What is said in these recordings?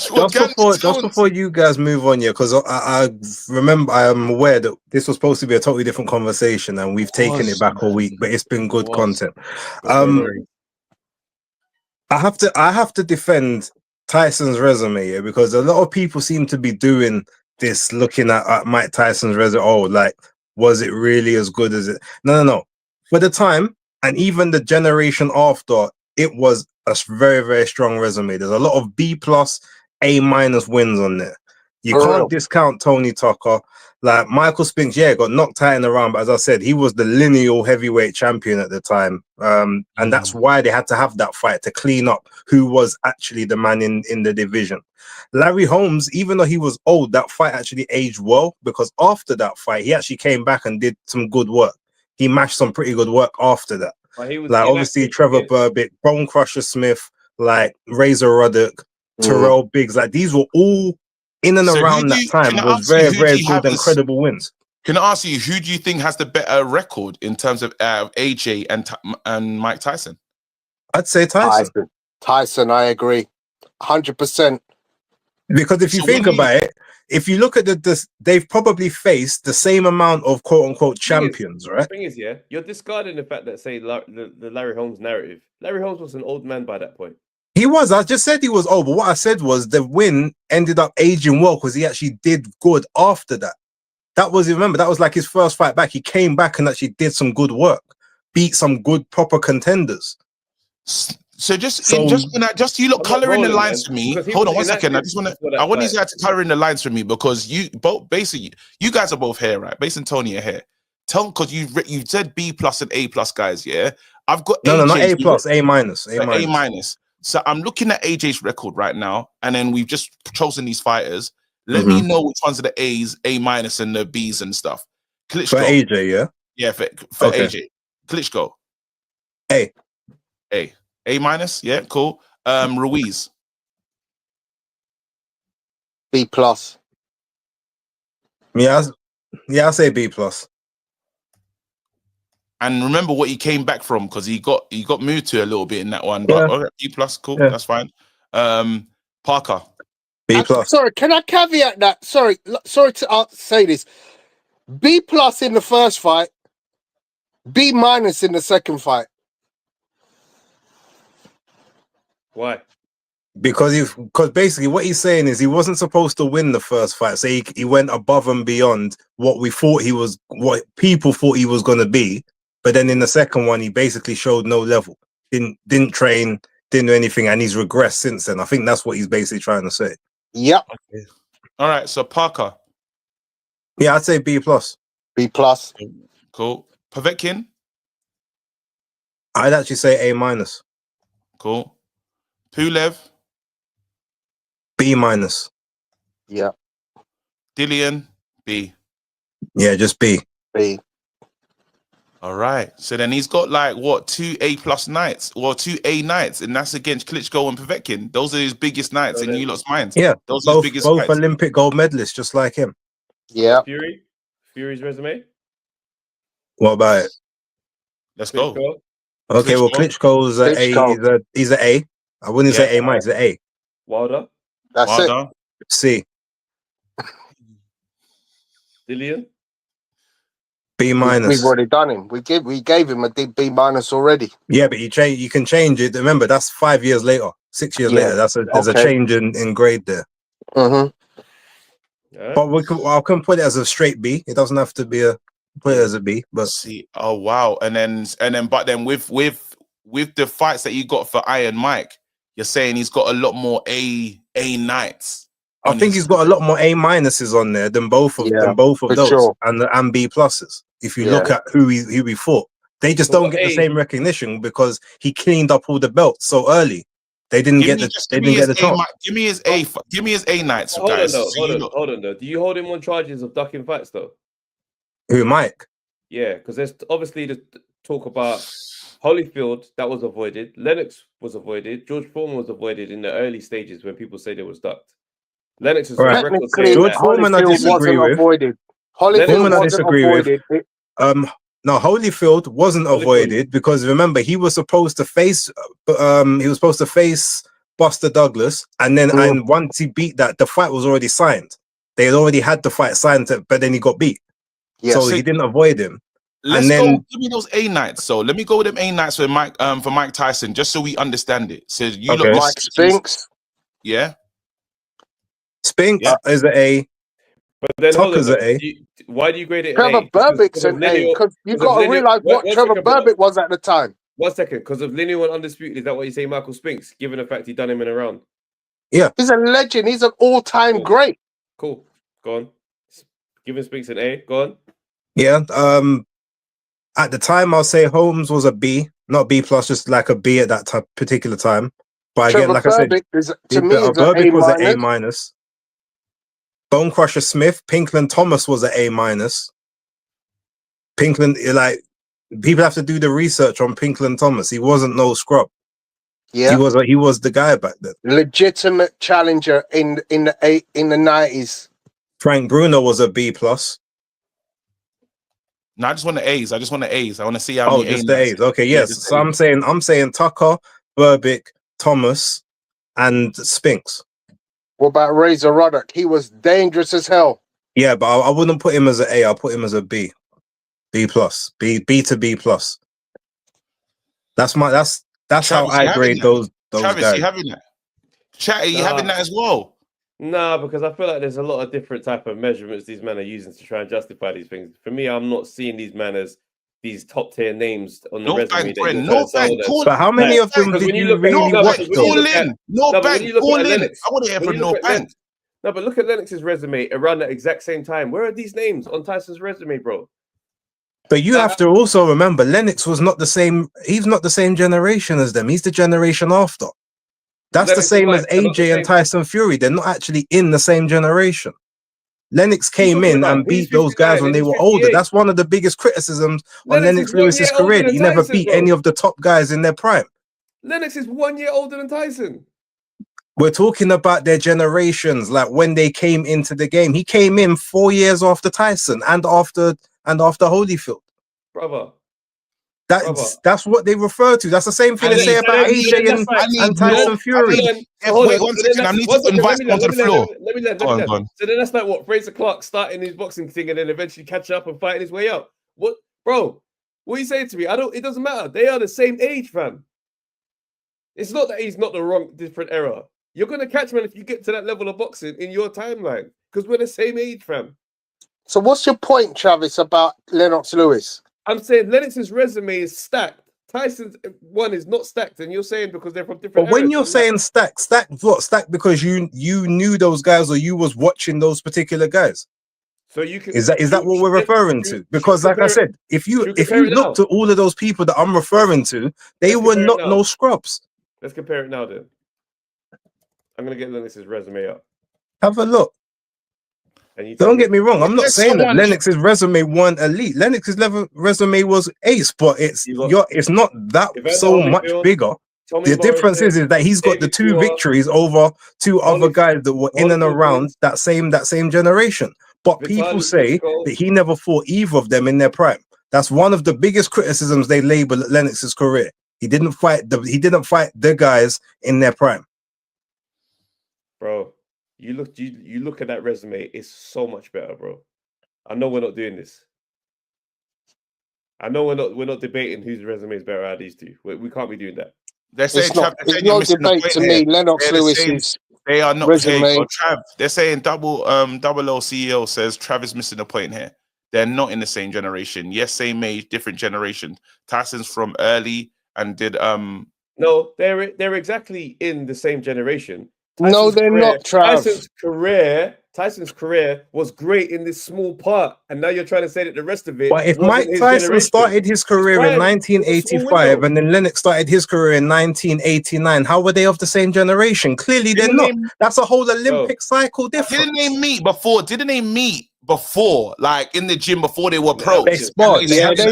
Just before you guys move on, yeah, because I remember, I am aware that this was supposed to be a totally different conversation, and we've taken it back a week, but it's been good content. I have to defend Tyson's resume, yeah, because a lot of people seem to be doing this, looking at Mike Tyson's resume. Oh, like, was it really as good as it? No. For the time, and even the generation after, it was a very, very strong resume. There's a lot of B plus, A minus wins on there. You can't discount Tony Tucker. Like Michael Spinks, yeah, got knocked out in the round, but as I said, he was the lineal heavyweight champion at the time. And that's why they had to have that fight to clean up who was actually the man in the division. Larry Holmes, even though he was old, that fight actually aged well, because after that fight, he actually came back and did some good work. He mashed some pretty good work after that. Like obviously Trevor Burbick, Bone Crusher Smith, like Razor Ruddock, Terrell Biggs, like these were all in and around that time was very, very good and credible wins. Can I ask you, who do you think has the better record in terms of AJ and Mike Tyson? I'd say Tyson. Tyson, I agree, 100%. Because if you think about it, if you look at they've probably faced the same amount of quote unquote champions, right? The thing is, yeah, you're discarding the fact that the Larry Holmes narrative. Larry Holmes was an old man by that point. He was. I just said he was old, but what I said was the win ended up aging well because he actually did good after that. That was, remember, that was like his first fight back. He came back and actually did some good work, beat some good proper contenders. So you look color in the lines for me. Hold on 1 second. I want these guys to color in the lines for me, because you both basically, you guys are both here, right? Base and Tony are here. Because you said B plus and A plus guys, yeah. I've got no, not A plus, A minus, A minus. So I'm looking at AJ's record right now, and then we've just chosen these fighters. Let me know which ones are the A's, A minus, and the B's and stuff. Klitschko. For AJ, yeah? Yeah, for AJ. Klitschko. A minus, yeah, cool. Ruiz. B plus. Yeah, I'll say B plus. And remember what he came back from, because he got moved to a little bit in that one. But okay, B plus, cool, that's fine. Parker. B plus. Sorry, can I caveat that? Sorry to say this. B plus in the first fight, B minus in the second fight. Why? Because basically what he's saying is he wasn't supposed to win the first fight, so he went above and beyond what people thought he was going to be. But then in the second one, he basically showed no level, didn't train, didn't do anything, and he's regressed since then. I think that's what he's basically trying to say. Yep. Okay. All right, so Parker. Yeah, I'd say B plus. B plus. Cool. Povetkin. I'd actually say A minus. Cool. Pulev. B minus. Yeah. Dillian. B. Yeah, just B. B. All right. So then he's got like what, 2 A plus nights, or 2 A nights, and that's against Klitschko and Povetkin. Those are his biggest nights, and you lot's minds. Yeah, those are his biggest both fights. Olympic gold medalists, just like him. Yeah. Fury's resume. What about it? Let's go. Okay, well, Klitschko's A. He's an A. I wouldn't say A minus. He's an A. Wilder. That's it. C. Dillian. B minus. We've already done him. We gave him a B minus already. Yeah, but you can change it. Remember, that's 5 years later, 6 years later. There's a change in grade there. Mm-hmm. Yeah. But I can put it as a straight B. It doesn't have to be put it as a B. But see, oh wow, but then with the fights that you got for Iron Mike, you're saying he's got a lot more A nights. I think he's got a lot more A minuses on there than both of those, sure. and B pluses. If you look at who he fought, they just don't get the same recognition because he cleaned up all the belts so early. They didn't get the chance. Give me his A nights, guys. Hold on though. Do you hold him on charges of ducking fights though? Who, Mike? Yeah, because there's obviously the talk about Holyfield that was avoided, Lennox was avoided, George Foreman was avoided in the early stages when people say they was ducked. Lennox is right. George Foreman I disagree with. Holyfield I disagree with. No, Holyfield wasn't avoided because remember he was supposed to face Buster Douglas, and then and once he beat that, the fight was already signed. They had already had the fight signed, but then he got beat. Yes. So he didn't avoid him. Let's and then, go. Give me those A nights. So let me go with them A nights for Mike Tyson, just so we understand it. So you look Mike Spinks. Yeah. Spinks is an A. But then Tucker's an A. Why do you grade it Trevor an A? Burbick's an A, because you've got to realize what Trevor Burbick was at the time. 1 second, because of Lineal and Undisputed, is that what you say, Michael Spinks, given the fact he done him in a round? Yeah. He's a legend. He's an all-time great. Cool. Go on. Giving Spinks an A. Go on. Yeah. At the time, I'll say Holmes was a B, not B plus, just like a B at that particular time. But again, like I said, Burbick was an A minus. Bone Crusher Smith, Pinkland Thomas was an A minus. Pinkland, like, people have to do the research on Pinkland Thomas. He wasn't no scrub. Yeah, he was the guy back then. Legitimate challenger in the 90s. Frank Bruno was a B plus. No, I just want the A's. I just want the A's. I want to see how many just the A's. Okay, yes. So I'm saying Tucker, Burbick, Thomas, and Spinks. What about Razor Ruddock? He was dangerous as hell. Yeah, but I wouldn't put him as an A. I'll put him as a B. B plus. B to B plus. That's Travis, how I grade those Travis, guys. You having that? Chat, are you having that as well? Nah, because I feel like there's a lot of different type of measurements these men are using to try and justify these things. For me, I'm not seeing these men as these top tier names on the resume. But how many of them did you really watch? All in. No bank. All in. I want to hear from no bank. No, but look at Lennox's resume around that exact same time. Where are these names on Tyson's resume, bro? But you have to also remember, Lennox was not the same. He's not the same generation as them. He's the generation after. That's Lennox the same as AJ and Tyson Fury. They're not actually in the same generation. Lennox came in and beat those guys when they were older. That's one of the biggest criticisms on Lennox Lewis's career. He never beat any of the top guys in their prime. Lennox is 1 year older than Tyson. We're talking about their generations, like when they came into the game. He came in 4 years after Tyson and after Holyfield. Brother. That's what they refer to. That's the same thing they say about AJ and Tyson Fury. Wait 1 second. I need to invite onto the floor. Let me learn. So then that's like what Fraser Clark starting his boxing thing and then eventually catch up and fighting his way up. What, bro? What are you saying to me? It doesn't matter. They are the same age, fam. It's not that he's not the wrong different era. You're gonna catch man if you get to that level of boxing in your timeline because we're the same age, fam. So what's your point, Travis, about Lennox Lewis? I'm saying Lennox's resume is stacked. Tyson's one is not stacked, and you're saying because they're from different. But when you're saying stacked what? Stacked because you knew those guys or you was watching those particular guys. So you can is that what we're referring to? Because like I said, if you look to all of those people that I'm referring to, they were not no scrubs. Let's compare it now, then. I'm gonna get Lennox's resume up. Have a look. Don't get me wrong. I'm not saying that Lennox's resume weren't elite. Lennox's resume was ace, but it's not that so much bigger. The difference is that he's got the 2 victories over 2 other guys that were in and around that same generation. But people say that he never fought either of them in their prime. That's one of the biggest criticisms they label at Lennox's career. He didn't fight the guys in their prime. Bro. You look at that resume, it's so much better, bro. I know we're not doing this. I know we're not debating whose resume is better out of these two. We can't be doing that. They're saying it's not debate to me. Lennox Lewis they are not resume. Trav, they're saying double O CEO says Travis missing a point here. They're not in the same generation. Yes, same age, different generation. Tyson's from early and did No, they're exactly in the same generation. No, they're not, Trav. Tyson's career was great in this small part, and now you're trying to say that the rest of it. But if Mike Tyson started his career in 1985 and then Lennox started his career in 1989, how were they of the same generation? Clearly, they're not. That's a whole Olympic cycle difference. Didn't they meet before, like in the gym before they were pros? They sparred. They had a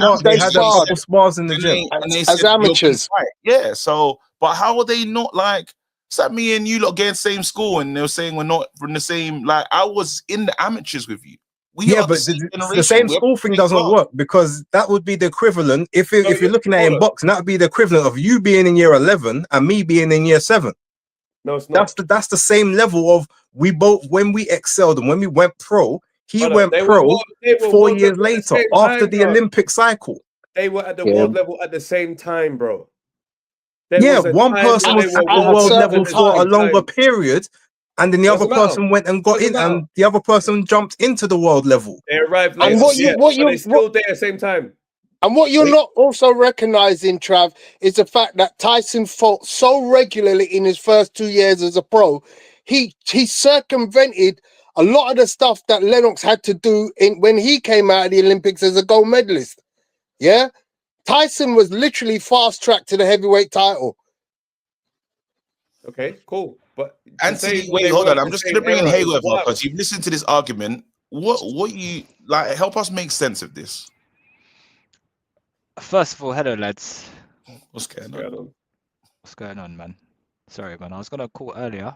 couple spars in the gym as amateurs. Yeah. So, but how are they not like? It's like me and you lot getting same school, and they were saying we're not from the same. Like I was in the amateurs with you. But the same school thing doesn't work because that would be the equivalent. If you're looking at it in boxing, that would be the equivalent of you being in year 11 and me being in year 7. No, it's not. That's the same level of we both when we excelled and when we went pro. He went pro 4 years later after the Olympic cycle. They were at the world level at the same time, bro. One person was at the world level for a longer period, and then the other person went and got in, and the other person jumped into the world level. They arrived later. And they still there at the same time. And what you're not also recognizing, Trav, is the fact that Tyson fought so regularly in his first 2 years as a pro, he circumvented a lot of the stuff that Lennox had to do when he came out of the Olympics as a gold medalist. Yeah? Tyson was literally fast-tracked to the heavyweight title. Okay, cool. But Anthony, wait, hold on. I'm just going to bring in Hayworth because you've listened to this argument. What you like? Help us make sense of this. First of all, hello lads. What's going on? What's going on, man? Sorry, man. I was gonna call earlier.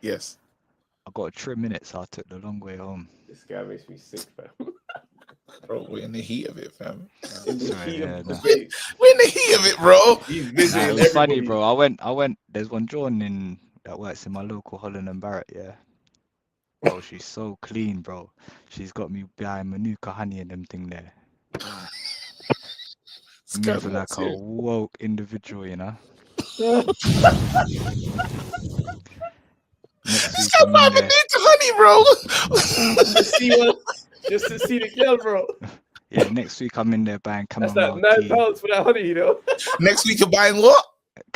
Yes. I got a trim minutes, so I took the long way home. This guy makes me sick, fam. Bro, we're in the heat of it, fam. We're in the heat of it, bro. He's busy. It was funny, bro. I went. There's one John that works in my local Holland and Barrett. Yeah. Bro, she's so clean, bro. She's got me buying Manuka honey and them thing there. Move like a woke individual, you know. This guy buying Manuka honey, bro. Just to see the girl, bro. Yeah, next week I'm in there buying chamomile tea. That's that £9 for that honey, you know. Next week you're buying what?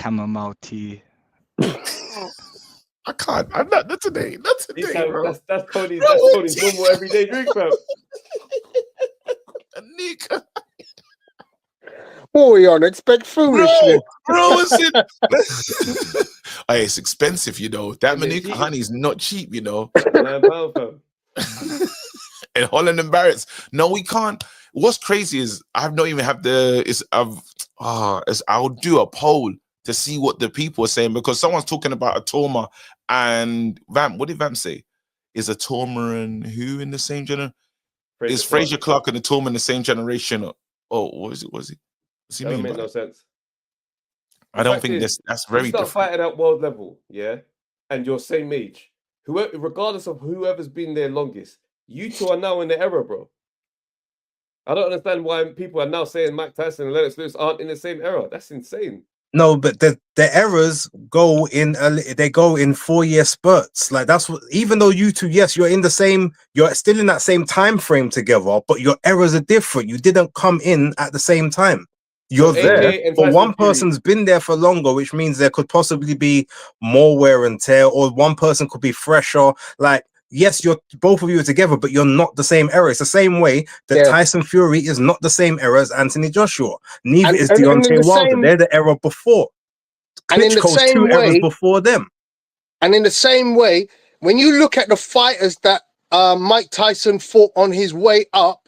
Chamomile tea. I can't. I'm not today. Not today, bro. That's Tony's normal everyday drink, fam. Nika. What are you on? Expect foolishness. Bro, it's expensive, you know. That Manuka honey is not cheap, you know. £9, fam. And Holland and Barrett's. No, we can't. What's crazy is I've not even have I'll do a poll to see what the people are saying because someone's talking about a Torma and Vamp. What did Vamp say? Is a Torma and who in the same generation? Is Fraser Clark and the Torma in the same generation? Oh, what is it? What's he mean? That makes no sense. I don't think that's very different. Fighting at world level, yeah, and you're same age. Whoever, regardless of whoever's been there longest, you two are now in the era, bro. I don't understand why people are now saying Mike Tyson and Lennox Lewis aren't in the same era. That's insane. No, but the errors go in 4 year spurts. Like that's what, even though you two, yes, you're still in that same time frame together, but your errors are different. You didn't come in at the same time. You're there, but one person's been there for longer, which means there could possibly be more wear and tear, or one person could be fresher. Like, yes, you're both of you are together, but you're not the same era. It's the same way that Tyson Fury is not the same era as Anthony Joshua. Neither is Deontay Wilder. They're the era before. Klitschko's 2 eras before them. And in the same way, when you look at the fighters that Mike Tyson fought on his way up,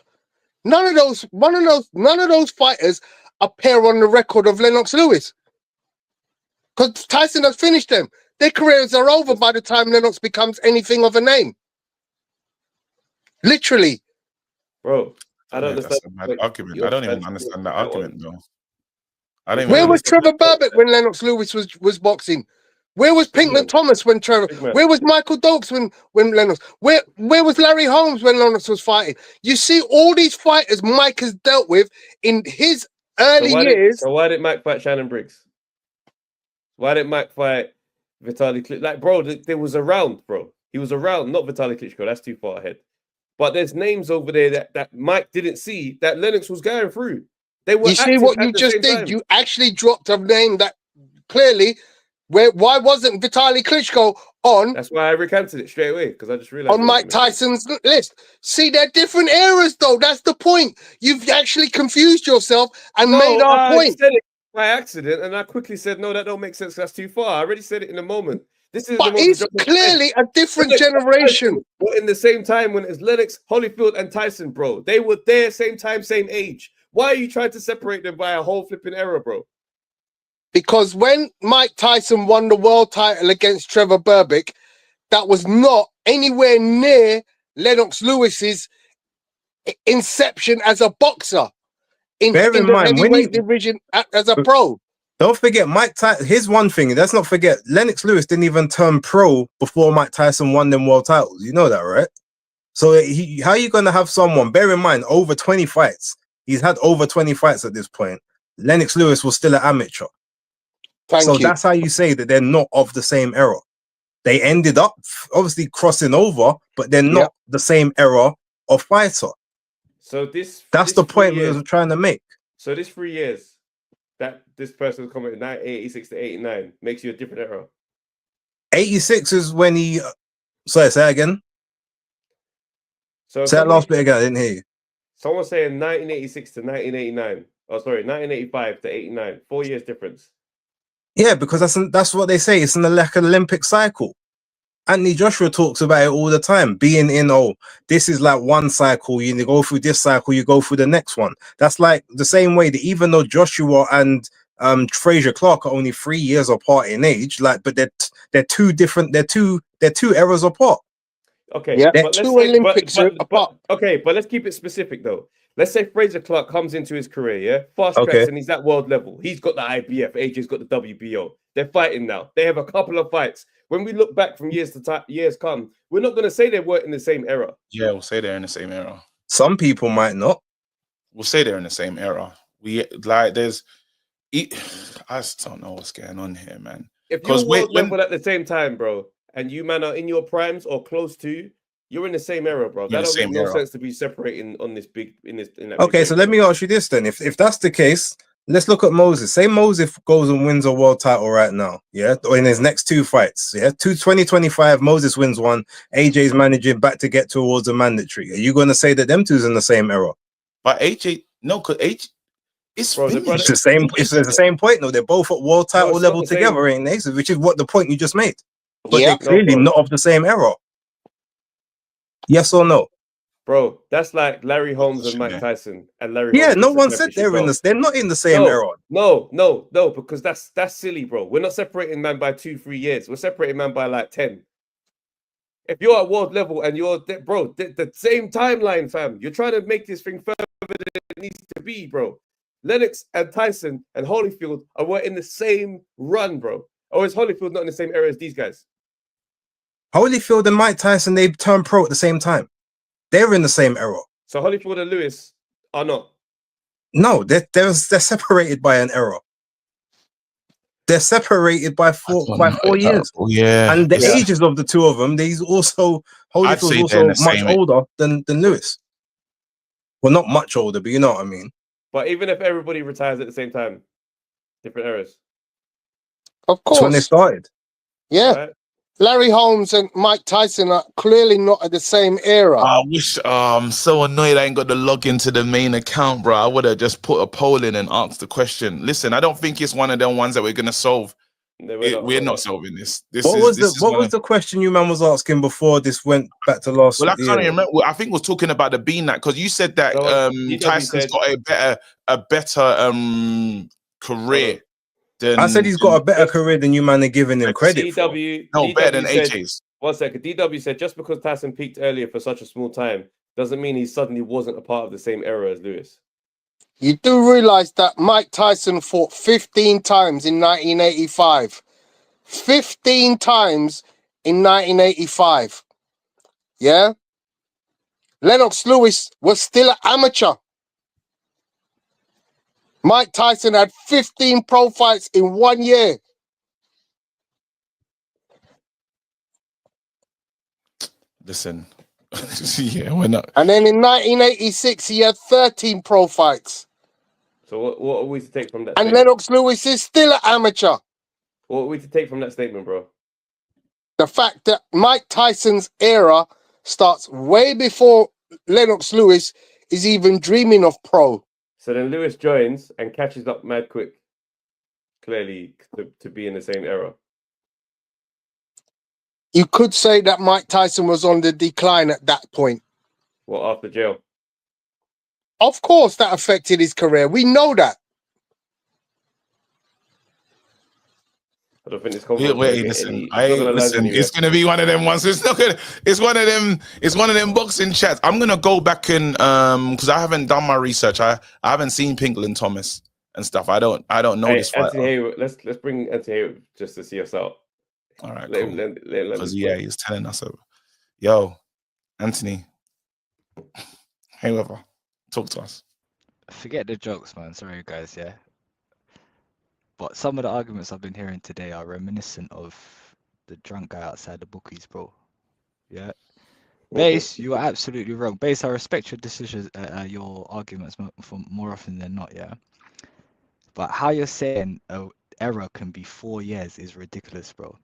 none of those fighters appear on the record of Lennox Lewis. Because Tyson has finished them. Their careers are over by the time Lennox becomes anything of a name. Literally. Bro, I don't understand. That's a mad argument. I don't even understand that argument, though. Where was Trevor Burbick when Lennox Lewis was boxing? Where was Pinkman Thomas when Trevor? Where was Michael Dokes when Lennox? Where was Larry Holmes when Lennox was fighting? You see, all these fighters Mike has dealt with in his early years. So why did Mike fight Shannon Briggs? Why did Mike fight Vitaly Klitschko? Like, bro, there was around, bro. He was around, not Vitaly Klitschko. That's too far ahead. But there's names over there that Mike didn't see that Lennox was going through. They were. You see what you just did? Time. You actually dropped a name that clearly. Why wasn't Vitaly Klitschko on? That's why I recanted it straight away because I just realized on Mike Tyson's list. See, they're different eras, though. That's the point. You've actually confused yourself and made our point. I said it by accident, and I quickly said, "No, that don't make sense. That's too far." I already said it in a moment. This is. But it's clearly a different generation. But in the same time, when it's Lennox, Holyfield, and Tyson, bro, they were there, same time, same age. Why are you trying to separate them by a whole flipping era, bro? Because when Mike Tyson won the world title against Trevor Burbick, that was not anywhere near Lennox Lewis's inception as a boxer in the heavyweight division as a pro. Don't forget, Mike Tyson. Here's one thing. Let's not forget, Lennox Lewis didn't even turn pro before Mike Tyson won them world titles. You know that, right? So how are you going to have someone, bear in mind, over 20 fights. He's had over 20 fights at this point. Lennox Lewis was still an amateur. Thank you. That's how you say that they're not of the same era. They ended up obviously crossing over, but they're not the same era of fighter. So that's the point we were trying to make. So this 3 years that this person was coming in 1986 to 89 makes you a different era. 86 is when he sorry, say that again. So say that last bit again, I didn't hear you. Someone's saying 1986 to 1989. Oh, sorry, 1985 to 89. 4 years difference. Yeah, because that's what they say. It's an Olympic cycle. Anthony Joshua talks about it all the time, being in, this is like one cycle, you go through this cycle, you go through the next one. That's like the same way that even though Joshua and Frazier Clark are only 3 years apart in age, but they're two different, they're two eras apart. Okay, yeah, but two Olympics apart. Okay, but let's keep it specific though. Let's say Frazier Clark comes into his career, yeah, fast tracks, and he's at world level. He's got the IBF, AJ's got the WBO. They're fighting now. They have a couple of fights. When we look back from years come, we're not going to say they weren't in the same era. Yeah, we'll say they're in the same era. Some people might not. We'll say they're in the same era. I just don't know what's going on here, man. If you're world level at the same time, bro, and you man are in your primes or close to, you're in the same era, bro. That don't make no sense to be separating on this big in that. Okay, so let me ask you this then: if that's the case, let's look at Moses. Say Moses goes and wins a world title right now, yeah, or in his next two fights, yeah. 2025, Moses wins one. AJ's managing back to get towards a mandatory. Are you going to say that them two's in the same era? But AJ, no, because AJ, it's the same. It's the same point. No, they're both at world title level together, ain't they? Which is what the point you just made. But they're clearly not of the same era. Yes or no? Bro, that's like Larry Holmes and Mike Tyson and Larry. Yeah, Holmes no one said they're not in the same era. No, because that's silly, bro. We're not separating man by 2-3 years. We're separating man by like 10. If you're at world level and you're the same timeline, fam. You're trying to make this thing further than it needs to be, bro. Lennox and Tyson and Holyfield were in the same run, bro. Or is Holyfield not in the same era as these guys? Holyfield and Mike Tyson, they turned pro at the same time. They're in the same era. So Holyfield and Lewis are not? No, they're separated by an era. They're separated by 4 years. Yeah. And the ages of the two of them, Holyfield's also much older than Lewis. Well, not much older, but you know what I mean. But even if everybody retires at the same time, different eras. Of course. That's when they started. Yeah. Right. Larry Holmes and Mike Tyson are clearly not at the same era. I wish, I'm so annoyed I ain't got the login to the main account, bro. I would have just put a poll in and asked the question. Listen, I don't think it's one of them ones that we're going to solve. No, we're not solving this. What was the question you man was asking before this went back to last year? Well, I can't remember. I think we're talking about the bean that, because you said that Tyson's got a better career. I said he's got a better career than you man are giving him credit for. No, better than AJ's. 1 second. DW said just because Tyson peaked earlier for such a small time doesn't mean he suddenly wasn't a part of the same era as Lewis. You do realize that Mike Tyson fought 15 times in 1985. 15 times in 1985. Yeah? Lennox Lewis was still an amateur. Mike Tyson had 15 pro fights in 1 year. Listen, yeah, we're not. And then in 1986, he had 13 pro fights. So what are we to take from that? And Lennox Lewis is still an amateur. What are we to take from that statement, bro? The fact that Mike Tyson's era starts way before Lennox Lewis is even dreaming of pro. So then Lewis joins and catches up mad quick, clearly, to be in the same era. You could say that Mike Tyson was on the decline at that point. Well, after jail? Of course, that affected his career. We know that. I don't think this listen, it's gonna be one of them ones. It's not gonna. It's one of them. It's one of them boxing chats. I'm gonna go back and because I haven't done my research. I haven't seen Pinkland Thomas. and stuff. I don't know this fighter. Anthony Hayward, let's bring Anthony Hayward just to see us out. All right, let cool. Because he's telling us over. Yo, Anthony Hayward, talk to us. Forget the jokes, man. Sorry, guys. Yeah. But some of the arguments I've been hearing today are reminiscent of the drunk guy outside the bookies, bro. Yeah. Base, you are absolutely wrong. Base, I respect your decisions, your arguments more often than not, yeah. But how you're saying an error can be 4 years is ridiculous, bro.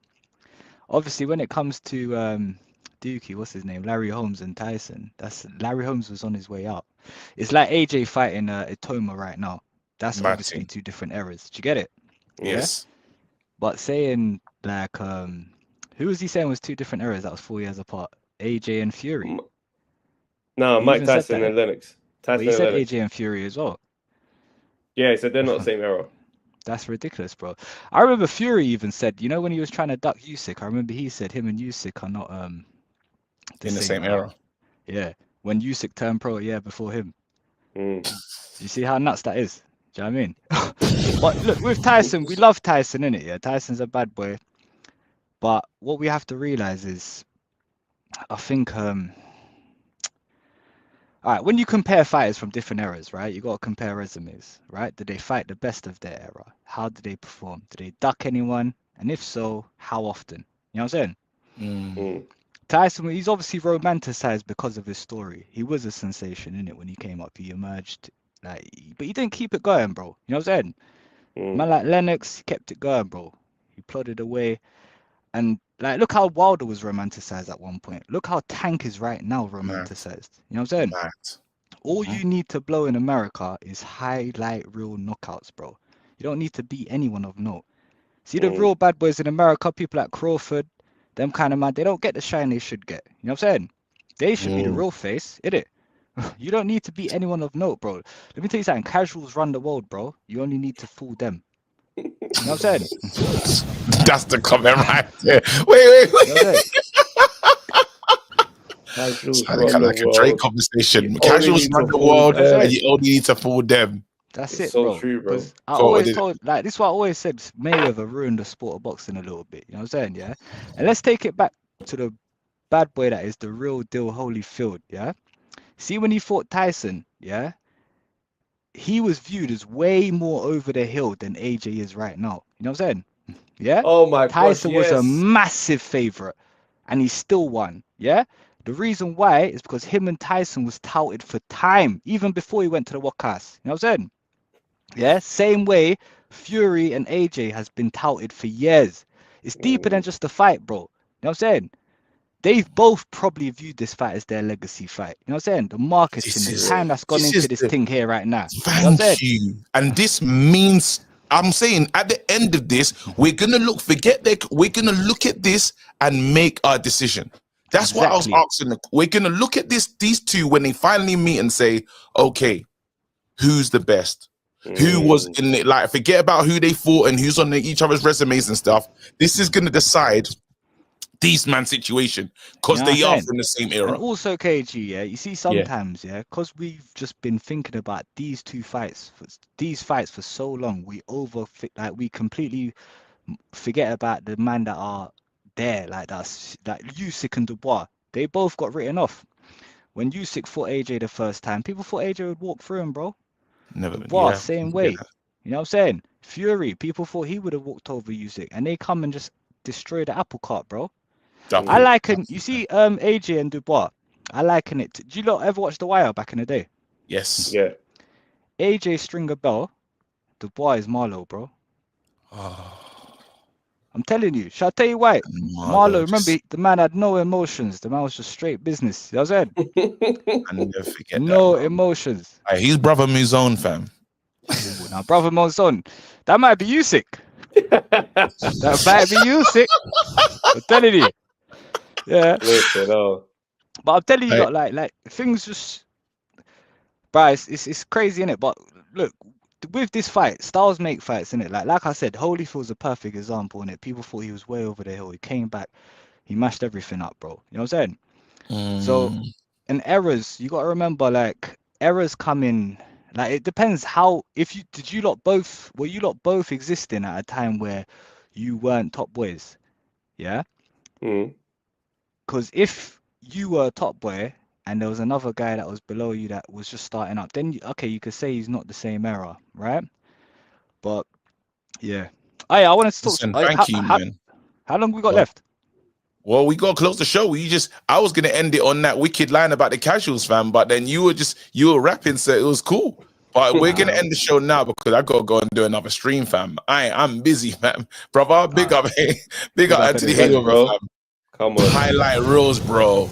Obviously, when it comes to Dookie, what's his name, Larry Holmes and Tyson, Larry Holmes was on his way out. It's like AJ fighting Itoma right now. That's obviously 2 different eras. Did you get it? Yes. Yeah? But saying like, who was he saying was 2 different eras that was 4 years apart? AJ and Fury. No, Mike Tyson and Lennox. But he said AJ and Fury as well. Yeah, he said they're not the same era. That's ridiculous, bro. I remember Fury even said, you know, when he was trying to duck Usyk, I remember he said him and Usyk are not in the same era. Yeah, when Usyk turned pro a year before him. You see how nuts that is? Do you know what I mean? But look, with Tyson, we love Tyson, innit? Yeah, Tyson's a bad boy. But what we have to realize is, I think, all right, when you compare fighters from different eras, right, you got to compare resumes, right? Did they fight the best of their era? How did they perform? Did they duck anyone? And if so, how often? You know what I'm saying? Tyson, he's obviously romanticized because of his story. He was a sensation, innit? When he came up, he emerged, like, but he didn't keep it going, bro. You know what I'm saying? Man like Lennox, he kept it going, bro. He plodded away. And like, look how Wilder was romanticized at one point. Look how Tank is right now romanticized. You know what I'm saying? All you need to blow in America is highlight real knockouts, bro. You don't need to beat anyone of note. See the real bad boys in America, people like Crawford, them kind of man, they don't get the shine they should get. You know what I'm saying? They should be the real face, innit? You don't need to beat anyone of note, bro. Let me tell you something. Casuals run the world, bro. You only need to fool them. You know what I'm saying? That's the comment right there. Wait. Casuals run the like world. A Drake conversation. Casuals run the world, and you only need to fool them. That's it's it, so bro. True, bro. I always told, like, this is what I always said. Mayweather ruined the sport of boxing a little bit. You know what I'm saying? Yeah. And let's take it back to the bad boy that is the real deal, Holyfield. Yeah. See, when he fought Tyson, yeah, he was viewed as way more over the hill than AJ is right now. You know what I'm saying? Yeah. Oh my God. Tyson was a massive favorite, and he still won. Yeah. The reason why is because him and Tyson was touted for time, even before he went to the workhouse. You know what I'm saying? Yeah. Same way Fury and AJ has been touted for years. It's deeper than just a fight, bro. You know what I'm saying? They've both probably viewed this fight as their legacy fight. You know what I'm saying? The marketing, the time that's gone into this thing here right now. Thank you. And this means, I'm saying, at the end of this, we're gonna we're gonna look at this and make our decision. That's what I was asking. We're gonna look at these 2 when they finally meet and say, okay, who's the best? Who was in it? Like, forget about who they fought and who's on each other's resumes and stuff. This is gonna decide these man situation, because they are from the same era. And also, KG, yeah, you see sometimes, yeah, because we've just been thinking about these fights for so long, we completely forget about the man that are there, like that's like Usyk and Dubois. They both got written off. When Usyk fought AJ the first time, people thought AJ would walk through him, bro. Dubois, same way. You know what I'm saying? Fury, people thought he would have walked over Usyk, and they come and just destroy the apple cart, bro. I liken, you see, AJ and Dubois. I liken it. Do you lot ever watch The Wire back in the day? Yes. Yeah. AJ Stringer Bell, Dubois is Marlowe, bro. I'm telling you. Shall I tell you why? Marlowe, remember, the man had no emotions. The man was just straight business. You know what I'm saying? I never forget no emotions. He's brother Muzone, fam. Ooh, now, brother Muzone, that might be Usyk. That might be Usyk. I'm telling you. Yeah. But I'm telling you, like things just, bro, it's crazy, innit? But look, with this fight, styles make fights, innit? Like I said, Holyfield's a perfect example, innit? People thought he was way over the hill. He came back, he mashed everything up, bro. You know what I'm saying? So, and errors, you got to remember, like, errors come in Like it depends how. If you did you lot both were you lot both existing at a time where you weren't top boys, yeah? Because if you were a top boy and there was another guy that was below you that was just starting up, then okay, you could say he's not the same era, right? But yeah, I wanted to talk. Listen, thank you, man. How long we got left? Well, we got to close the show. I was gonna end it on that wicked line about the casuals, fam. But then you were rapping, so it was cool. But we're gonna end the show now because I gotta go and do another stream, fam. I'm busy, fam. Brother, big up, big up Anthony Hayward, bro. Come on, highlight reels, bro.